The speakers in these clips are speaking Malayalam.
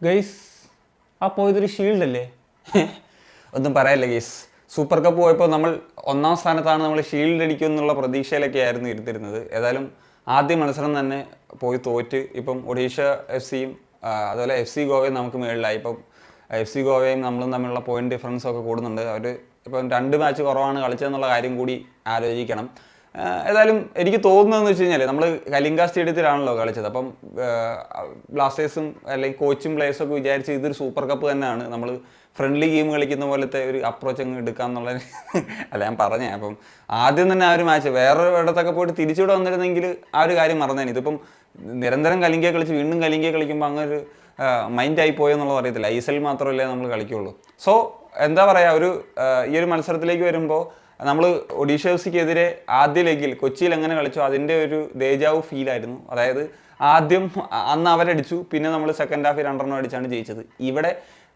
ഗൈസ് ആ പോയതൊരു ഷീൽഡ് അല്ലേ? ഒന്നും പറയാനില്ല ഗൈസ്. സൂപ്പർ കപ്പ് പോയപ്പോൾ നമ്മൾ ഒന്നാം സ്ഥാനത്താണ്, നമ്മൾ ഷീൽഡ് അടിക്കും എന്നുള്ള പ്രതീക്ഷയിലൊക്കെ ആയിരുന്നു ഇരുത്തിരുന്നത്. ഏതായാലും ആദ്യ മത്സരം തന്നെ പോയി തോറ്റ്. ഇപ്പം ഒഡീഷ എഫ് സിയും അതുപോലെ എഫ് സി ഗോവയും നമുക്ക് മുകളിലായി. ഇപ്പം എഫ് സി ഗോവയും നമ്മളും തമ്മിലുള്ള പോയിന്റ് ഡിഫറൻസും ഒക്കെ കൂടുന്നുണ്ട്. അവർ ഇപ്പം 2 മാച്ച് കുറവാണ് കളിച്ചതെന്നുള്ള കാര്യം കൂടി ആലോചിക്കണം. ഏതായാലും എനിക്ക് തോന്നുന്നതെന്ന് വെച്ച് കഴിഞ്ഞാൽ നമ്മൾ കലിംഗ സ്റ്റേഡിയത്തിലാണല്ലോ കളിച്ചത്. അപ്പം ബ്ലാസ്റ്റേഴ്സും അല്ലെങ്കിൽ കോച്ചും പ്ലേയേഴ്സും ഒക്കെ വിചാരിച്ച് ഇതൊരു സൂപ്പർ കപ്പ് തന്നെയാണ്, നമ്മൾ ഫ്രണ്ട്ലി ഗെയിം കളിക്കുന്ന പോലത്തെ ഒരു അപ്രോച്ച് അങ്ങ് എടുക്കാം എന്നുള്ള അല്ല ഞാൻ പറഞ്ഞേ. അപ്പം ആദ്യം തന്നെ ആ ഒരു മാച്ച് വേറെ ഇടത്തൊക്കെ പോയിട്ട് തിരിച്ചിവിടെ വന്നിരുന്നെങ്കിൽ ആ ഒരു കാര്യം മറന്നേനെ. ഇതിപ്പം നിരന്തരം കലിംഗ കളിച്ച് വീണ്ടും കലിംഗ കളിക്കുമ്പോൾ അങ്ങനെ ഒരു മൈൻഡായി പോയെന്നുള്ളത് അറിയത്തില്ല. ഐസൽ മാത്രമല്ലേ നമ്മൾ കളിക്കുള്ളൂ. സോ എന്താ പറയുക, ഈ ഒരു മത്സരത്തിലേക്ക് വരുമ്പോൾ നമ്മൾ ഒഡീഷ എഫ് സിക്കെതിരെ ആദ്യ ലെഗിൽ കൊച്ചിയിൽ എങ്ങനെ കളിച്ചോ അതിൻ്റെ ഒരു ദേജാവു ഫീലായിരുന്നു. അതായത് ആദ്യം അന്ന് അവരടിച്ചു, പിന്നെ നമ്മൾ സെക്കൻഡ് ഹാഫിൽ 2 റണ്ണം അടിച്ചാണ് ജയിച്ചത്. ഇവിടെ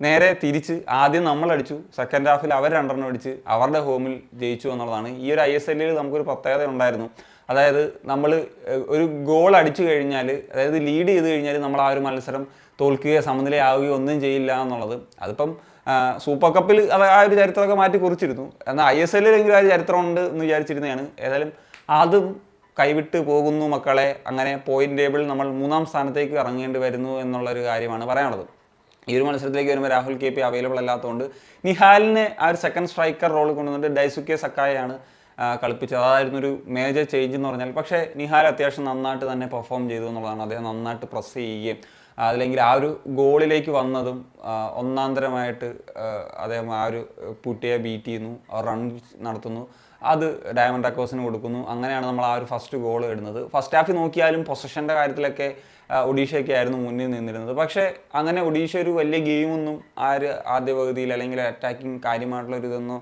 നേരെ തിരിച്ച് ആദ്യം നമ്മളടിച്ചു, സെക്കൻഡ് ഹാഫിൽ അവർ 2 റണ്ണം അടിച്ച് അവരുടെ ഹോമിൽ ജയിച്ചു എന്നുള്ളതാണ്. ഈ ഒരു ISL നമുക്കൊരു പ്രത്യേകത ഉണ്ടായിരുന്നു. അതായത് നമ്മൾ ഒരു ഗോൾ അടിച്ചു കഴിഞ്ഞാൽ, അതായത് ലീഡ് ചെയ്ത് കഴിഞ്ഞാൽ നമ്മൾ ആ ഒരു മത്സരം തോൽക്കുകയോ സമനിലയാവുകയോ ഒന്നും ചെയ്യില്ല എന്നുള്ളത്. അതിപ്പം സൂപ്പർ കപ്പിൽ അത് ആ ഒരു ചരിത്രമൊക്കെ മാറ്റി കുറിച്ചിരുന്നു. എന്നാൽ ISL ആ ഒരു ചരിത്രമുണ്ട് എന്ന് വിചാരിച്ചിരുന്നതാണ്. ഏതായാലും അതും കൈവിട്ട് പോകുന്നു മക്കളെ. അങ്ങനെ പോയിന്റ് ടേബിൾ നമ്മൾ 3-ാം സ്ഥാനത്തേക്ക് ഇറങ്ങേണ്ടി വരുന്നു എന്നുള്ളൊരു കാര്യമാണ് പറയാനുള്ളത്. ഈ ഒരു മത്സരത്തിലേക്ക് വരുമ്പോൾ രാഹുൽ KP അവൈലബിൾ അല്ലാത്തതുകൊണ്ട് നിഹാലിനെ ആ ഒരു സെക്കൻഡ് സ്ട്രൈക്കർ റോൾ കൊണ്ടുവന്നിട്ട് ഡൈസുക്കെ സക്കായാണ് കളിപ്പിച്ചത്. അതായിരുന്നു ഒരു മേജർ ചേഞ്ച് എന്ന് പറഞ്ഞാൽ. പക്ഷേ നിഹാൽ അത്യാവശ്യം നന്നായിട്ട് തന്നെ പെർഫോം ചെയ്തു എന്നുള്ളതാണ്. അദ്ദേഹം നന്നായിട്ട് പ്രസ് ചെയ്യുകയും അല്ലെങ്കിൽ ആ ഒരു ഗോളിലേക്ക് വന്നതും ഒന്നാന്തരമായിട്ട് അദ്ദേഹം ആ ഒരു പുട്ടിയെ ബീറ്റ് ചെയ്യുന്നു, റൺ നടത്തുന്നു, അത് ഡയമണ്ട് അക്കോസിന് കൊടുക്കുന്നു. അങ്ങനെയാണ് നമ്മൾ ആ ഒരു ഫസ്റ്റ് ഗോൾ ഇടുന്നത്. ഫസ്റ്റ് ഹാഫിൽ നോക്കിയാലും പൊസഷൻ്റെ കാര്യത്തിലൊക്കെ ഒഡീഷയൊക്കെ ആയിരുന്നു മുന്നിൽ നിന്നിരുന്നത്. പക്ഷേ അങ്ങനെ ഒഡീഷ ഒരു വലിയ ഗെയിമൊന്നും ആ ഒരു ആദ്യ പകുതിയിൽ അല്ലെങ്കിൽ അറ്റാക്കിങ് കാര്യമായിട്ടുള്ളൊരിതൊന്നും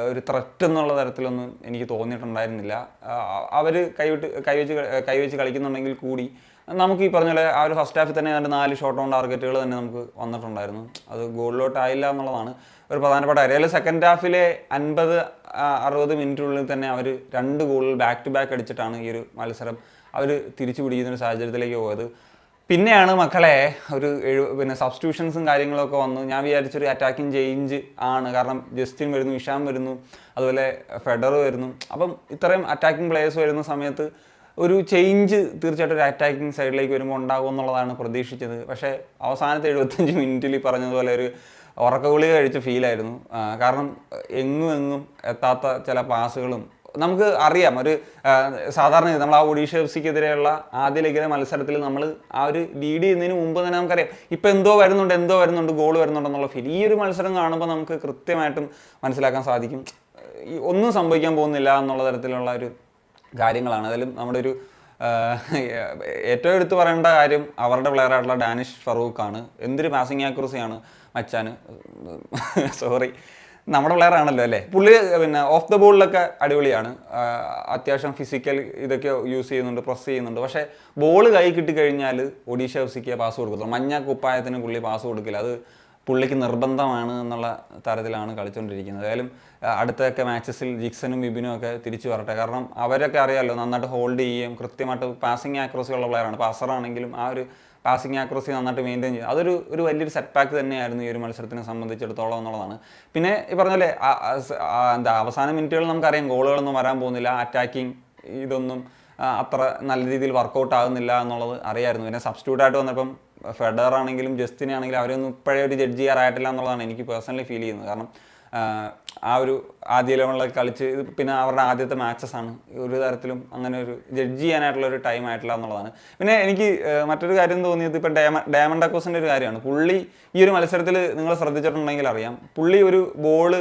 ഒരു ത്രെറ്റ് എന്നുള്ള തരത്തിലൊന്നും എനിക്ക് തോന്നിയിട്ടുണ്ടായിരുന്നില്ല. അവർ കൈവച്ച് കളിക്കുന്നുണ്ടെങ്കിൽ കൂടി നമുക്ക് ഈ പറഞ്ഞ പോലെ ആ ഒരു ഫസ്റ്റ് ഹാഫിൽ തന്നെ ഏതാണ്ട് 4 ഷോട്ട് ഓൺ ടാർഗറ്റുകൾ തന്നെ നമുക്ക് വന്നിട്ടുണ്ടായിരുന്നു. അത് ഗോളിലോട്ടായില്ല എന്നുള്ളതാണ് ഒരു പ്രധാനപ്പെട്ട കാര്യം. അല്ലെങ്കിൽ സെക്കൻഡ് ഹാഫിലെ 50-60 മിനിറ്റിനുള്ളിൽ തന്നെ അവർ 2 ഗോളുകൾ ബാക്ക് ടു ബാക്ക് അടിച്ചിട്ടാണ് ഈ ഒരു മത്സരം അവർ തിരിച്ചു പിടിക്കുന്നൊരു സാഹചര്യത്തിലേക്ക് പോയത്. പിന്നെയാണ് മക്കളെ പിന്നെ സബ്സ്റ്റിറ്റ്യൂഷൻസും കാര്യങ്ങളൊക്കെ വന്നു. ഞാൻ വിചാരിച്ചൊരു അറ്റാക്കിംഗ് ചേഞ്ച് ആണ്, കാരണം ജസ്റ്റിൻ വരുന്നു, ഇഷാം വരുന്നു, അതുപോലെ ഫെഡർ വരുന്നു. അപ്പം ഇത്രയും അറ്റാക്കിംഗ് പ്ലേയേഴ്സ് വരുന്ന സമയത്ത് ഒരു ചേഞ്ച് തീർച്ചയായിട്ടും ഒരു അറ്റാക്കിംഗ് സൈഡിലേക്ക് വരുമ്പോൾ ഉണ്ടാകും എന്നുള്ളതാണ് പ്രതീക്ഷിച്ചത്. പക്ഷേ അവസാനത്തെ 75 മിനിറ്റിൽ പറഞ്ഞതുപോലെ ഒരു ഉറക്കഗുളിക കഴിച്ച ഫീലായിരുന്നു. കാരണം എങ്ങും എത്താത്ത ചില പാസുകളും നമുക്ക് അറിയാം. സാധാരണ നമ്മൾ ആ ഒഡീഷ എഫ് സിക്കെതിരെയുള്ള ആദ്യ ലെഗിലെ മത്സരത്തിൽ നമ്മൾ ആ ഒരു ലീഡ് ചെയ്യുന്നതിന് മുമ്പ് തന്നെ നമുക്കറിയാം ഇപ്പം എന്തോ വരുന്നുണ്ട്, ഗോൾ വരുന്നുണ്ടെന്നുള്ള ഫീൽ. ഈ ഒരു മത്സരം കാണുമ്പോൾ നമുക്ക് കൃത്യമായിട്ടും മനസ്സിലാക്കാൻ സാധിക്കും ഒന്നും സംഭവിക്കാൻ പോകുന്നില്ല എന്നുള്ള തരത്തിലുള്ള ഒരു കാര്യങ്ങളാണ്. അതിലും നമ്മുടെ ഏറ്റവും എടുത്തു പറയേണ്ട കാര്യം അവരുടെ പ്ലെയറായിട്ടുള്ള ഡാനിഷ് ഫറൂഖാണ്. എന്തൊരു പാസിംഗ് ആക്യുറസിയാണ് മച്ചാന്. സോറി, നമ്മുടെ പ്ലെയർ ആണല്ലോ അല്ലേ. പുള്ളി പിന്നെ ഓഫ് ദ ബോളിലൊക്കെ അടിപൊളിയാണ്. അത്യാവശ്യം ഫിസിക്കൽ ഇതൊക്കെ യൂസ് ചെയ്യുന്നുണ്ട്, പ്രസ് ചെയ്യുന്നുണ്ട്. പക്ഷേ ബോൾ കൈ കിട്ടിക്കഴിഞ്ഞാൽ ഒഡീഷ എഫ് സിക്ക് പാസ് കൊടുക്കത്തുള്ളൂ. മഞ്ഞ കുപ്പായത്തിന് പുള്ളി പാസ് കൊടുക്കില്ല. അത് പുള്ളിക്ക് നിർബന്ധമാണ് എന്നുള്ള തരത്തിലാണ് കളിച്ചുകൊണ്ടിരിക്കുന്നത്. ഏതായാലും അടുത്തൊക്കെ മാച്ചസിൽ ജിക്സനും ബിബിനും ഒക്കെ തിരിച്ചു വരട്ടെ. കാരണം അവരൊക്കെ അറിയാമല്ലോ നന്നായിട്ട് ഹോൾഡ് ചെയ്യുകയും കൃത്യമായിട്ട് പാസിംഗ് ആക്യുറസി ഉള്ള പ്ലെയറാണ്. പാസറാണെങ്കിലും ആ ഒരു പാസിംഗ് ആക്യുറസി നന്നായിട്ട് മെയിൻറ്റെയിൻ ചെയ്യും. അതൊരു വലിയൊരു സെറ്റ് പാക്ക് തന്നെയായിരുന്നു ഈ ഒരു മത്സരത്തിനെ സംബന്ധിച്ചിടത്തോളം എന്നുള്ളതാണ്. പിന്നെ ഈ പറഞ്ഞ അവസാന മിനിറ്റുകളിൽ നമുക്കറിയാം ഗോളുകളൊന്നും വരാൻ പോകുന്നില്ല, അറ്റാക്കിങ് ഇതൊന്നും അത്ര നല്ല രീതിയിൽ വർക്കൗട്ട് ആകുന്നില്ല എന്നുള്ളത് അറിയായിരുന്നു. പിന്നെ സബ്സ്റ്റിറ്റ്യൂട്ടായിട്ട് വന്നപ്പം ഫെഡർ ആണെങ്കിലും ജസ്റ്റിനെ ആണെങ്കിലും അവരൊന്നും ഇപ്പോഴേ ഒരു ജഡ്ജ് ചെയ്യാറായിട്ടില്ല എന്നുള്ളതാണ് എനിക്ക് പേഴ്സണലി ഫീൽ ചെയ്യുന്നത്. കാരണം ആ ഒരു ആദ്യ ലെവലിലൊക്കെ കളിച്ച് പിന്നെ അവരുടെ ആദ്യത്തെ മാച്ചസ് ആണ്, ഒരു തരത്തിലും അങ്ങനെ ഒരു ജഡ്ജ് ചെയ്യാനായിട്ടുള്ളൊരു ടൈം ആയിട്ടില്ല എന്നുള്ളതാണ്. പിന്നെ എനിക്ക് മറ്റൊരു കാര്യം തോന്നിയത് ഇപ്പം ഡയമണ്ട് അക്കോസിൻ്റെ ഒരു കാര്യമാണ്. പുള്ളി ഈ ഒരു മത്സരത്തിൽ നിങ്ങൾ ശ്രദ്ധിച്ചിട്ടുണ്ടെങ്കിൽ അറിയാം, പുള്ളി ഒരു ബോൾ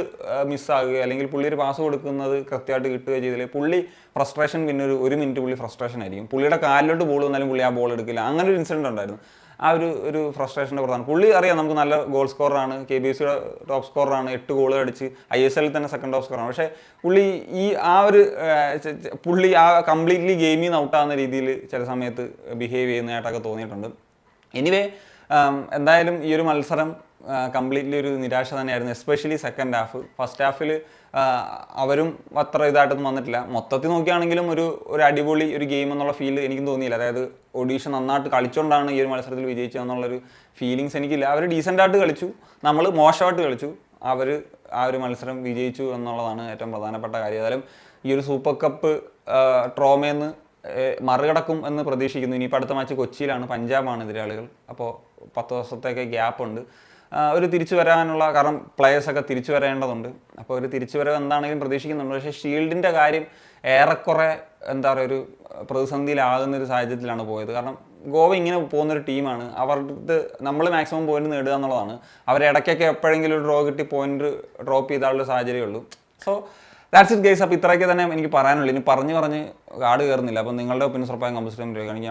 മിസ്സാകുകയോ അല്ലെങ്കിൽ പുള്ളി ഒരു പാസ് കൊടുക്കുന്നത് കൃത്യമായിട്ട് കിട്ടുകയോ ചെയ്തില്ലേ പുള്ളി ഫ്രസ്ട്രേഷൻ, പിന്നെ ഒരു മിനിറ്റ് പുള്ളി ഫ്രസ്ട്രേഷൻ ആയിരിക്കും. പുള്ളിയുടെ കാലിലോട്ട് ബോൾ വന്നാലും പുള്ളി ആ ബോൾ എടുക്കില്ല. അങ്ങനെ ഒരു ഇൻസിഡൻറ്റ് ഉണ്ടായിരുന്നു. ആ ഒരു ഫ്രസ്ട്രേഷൻ്റെ പ്രധാനം. പുള്ളി അറിയാം നമുക്ക് നല്ല ഗോൾ സ്കോറാണ്, KBCയുടെ ടോപ്പ് സ്കോറാണ്, 8 ഗോൾ അടിച്ച് ISL തന്നെ സെക്കൻഡ് ടോപ്പ് സ്കോറാണ്. പക്ഷേ പുള്ളി പുള്ളി കംപ്ലീറ്റ്ലി ഗെയിമിൽ നിന്ന് ഔട്ടാകുന്ന രീതിയിൽ ചില സമയത്ത് ബിഹേവ് ചെയ്യുന്നതായിട്ടൊക്കെ തോന്നിയിട്ടുണ്ട്. എനിവേ എന്തായാലും ഈ ഒരു മത്സരം കംപ്ലീറ്റ്ലി ഒരു നിരാശ തന്നെയായിരുന്നു, എസ്പെഷ്യലി സെക്കൻഡ് ഹാഫ്. ഫസ്റ്റ് ഹാഫിൽ അവരും അത്ര ഇതായിട്ടൊന്നും വന്നിട്ടില്ല. മൊത്തത്തിൽ നോക്കുകയാണെങ്കിലും ഒരു അടിപൊളി ഒരു ഗെയിം എന്നുള്ള ഫീൽ എനിക്കും തോന്നിയില്ല. അതായത് ഒഡീഷ നന്നായിട്ട് കളിച്ചുകൊണ്ടാണ് ഈ ഒരു മത്സരത്തിൽ വിജയിച്ചതെന്നുള്ളൊരു ഫീലിങ്സ് എനിക്കില്ല. അവർ ഡീസൻ്റായിട്ട് കളിച്ചു, നമ്മൾ മോശമായിട്ട് കളിച്ചു, അവർ ആ ഒരു മത്സരം വിജയിച്ചു എന്നുള്ളതാണ് ഏറ്റവും പ്രധാനപ്പെട്ട കാര്യം. ഏതായാലും ഈ ഒരു സൂപ്പർ കപ്പ് ട്രോമയെന്ന് മറികടക്കും എന്ന് പ്രതീക്ഷിക്കുന്നു. ഇനിയിപ്പോൾ അടുത്ത മാച്ച് കൊച്ചിയിലാണ്, പഞ്ചാബാണ് എതിരാളികൾ. അപ്പോൾ 10 ദിവസത്തേക്ക് ഗ്യാപ്പുണ്ട്. ഒരു തിരിച്ചു വരാനുള്ള, കാരണം പ്ലെയേഴ്സൊക്കെ തിരിച്ചു വരേണ്ടതുണ്ട്. അപ്പോൾ ഒരു തിരിച്ചു വരവ് എന്താണെങ്കിലും പ്രതീക്ഷിക്കുന്നുണ്ട്. പക്ഷേ ഷീൽഡിൻ്റെ കാര്യം ഏറെക്കുറെ എന്താ പറയുക, ഒരു പ്രതിസന്ധിയിലാകുന്നൊരു സാഹചര്യത്തിലാണ് പോയത്. കാരണം ഗോവ ഇങ്ങനെ പോകുന്നൊരു ടീമാണ്, അവർക്ക് നമ്മൾ മാക്സിമം പോയിന്റ് നേടുക എന്നുള്ളതാണ്. അവരിടയ്ക്കൊക്കെ എപ്പോഴെങ്കിലും ഒരു ഡ്രോ കിട്ടി പോയിന്റ് ഡ്രോപ്പ് ചെയ്താലുള്ള സാഹചര്യമേ ഉള്ളൂ. So that's it guys. അപ്പോൾ ഇത്രയൊക്കെ തന്നെ എനിക്ക് പറയാനുള്ളൂ. ഇനി പറഞ്ഞ് കാട് കയറുന്നില്ല. അപ്പോൾ നിങ്ങളുടെ ഒപ്പീനിയൻസ് ഉറപ്പായും കമ്പോസ്റ്റ് ചെയ്യുകയാണെങ്കിൽ